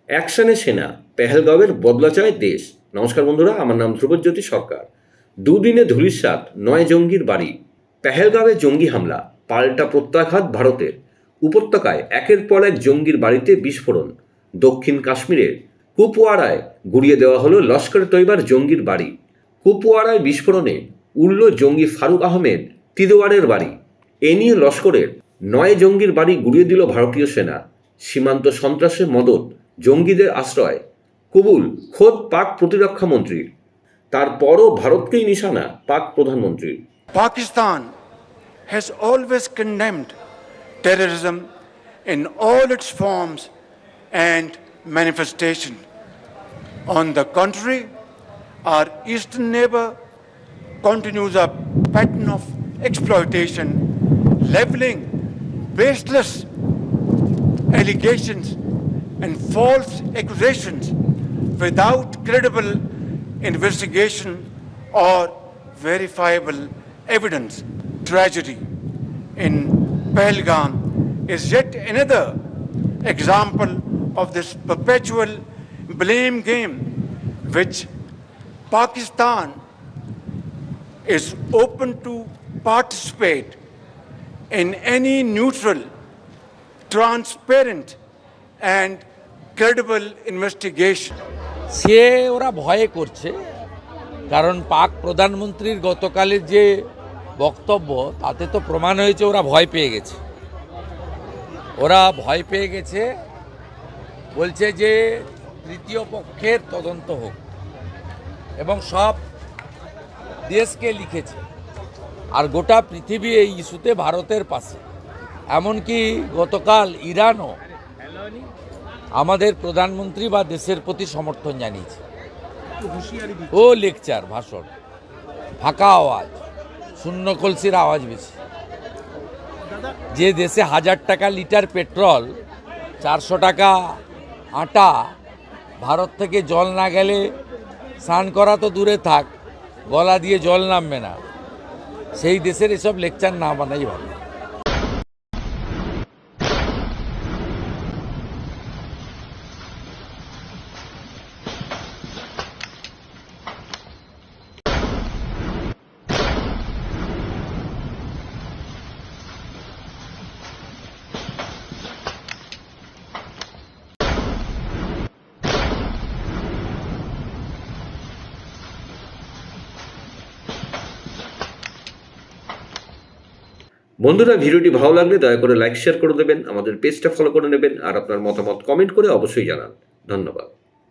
অ্যাকশনে সেনা, পেহেলগাঁওয়ের বদলা চায় দেশ। নমস্কার বন্ধুরা, আমার নাম ধ্রুবজ্যোতি সরকার। দুদিনে ধূলিসাৎ 9 জঙ্গির বাড়ি। পেহেলগাঁওয়ে জঙ্গি হামলা, পাল্টা প্রত্যাঘাত ভারতের। উপত্যকায় একের পর এক জঙ্গির বাড়িতে বিস্ফোরণ। দক্ষিণ কাশ্মীরের কুপওয়ারায় গুড়িয়ে দেওয়া হলো লস্কর তৈবার জঙ্গির বাড়ি। কুপওয়ারায় বিস্ফোরণে উড়ল জঙ্গি ফারুক আহমেদ তিদওয়ারের বাড়ি। এ নিয়ে লস্করের 9 জঙ্গির বাড়ি গুড়িয়ে দিল ভারতীয় সেনা। সীমান্ত সন্ত্রাসে মদত, জঙ্গিদের আশ্রয় কবুল খোদ পাক প্রতিরক্ষা মন্ত্রীর। তারপরও ভারতকেই নিশানা পাক প্রধানমন্ত্রীর। Pakistan has always condemned terrorism in all its forms and manifestation. On the contrary, our eastern neighbor continues a pattern of exploitation, leveling baseless allegations and false accusations without credible investigation or verifiable evidence. Tragedy in Pahalgam is yet another example of this perpetual blame game, which Pakistan is open to participate in any neutral, transparent and credible investigation. সে ওরা ভয়ে করছে, কারণ পাক প্রধানমন্ত্রীর গতকালের যে বক্তব্য তাতে তো প্রমাণ হয়েছে ওরা ভয় পেয়ে গেছে। বলছে যে তৃতীয় পক্ষের তদন্ত হোক এবং সব দেশকে লিখেছে। আর গোটা পৃথিবী এই ইস্যুতে ভারতের পাশে। এমনকি গতকাল ইরানও আমাদের প্রধানমন্ত্রী বা দেশের প্রতি সমর্থন জানিয়েছে। ও লেকচার, ভাষণ, ফাঁকা আওয়াজ, শূন্য কলসির আওয়াজ বেশি। যে দেশে 1000 টাকা লিটার পেট্রোল, 400 টাকা আটা, ভারত থেকে জল না গেলে স্নান করা তো দূরে থাক, গলা দিয়ে জল নামবে না, সেই দেশের এসব লেকচার না বানাই ভালো। বন্ধুরা, ভিডিওটি ভালো লাগলে দয়া করে লাইক শেয়ার করে দেবেন, আমাদের পেজটা ফলো করে নেবেন আর আপনার মতামত কমেন্ট করে অবশ্যই জানান। ধন্যবাদ।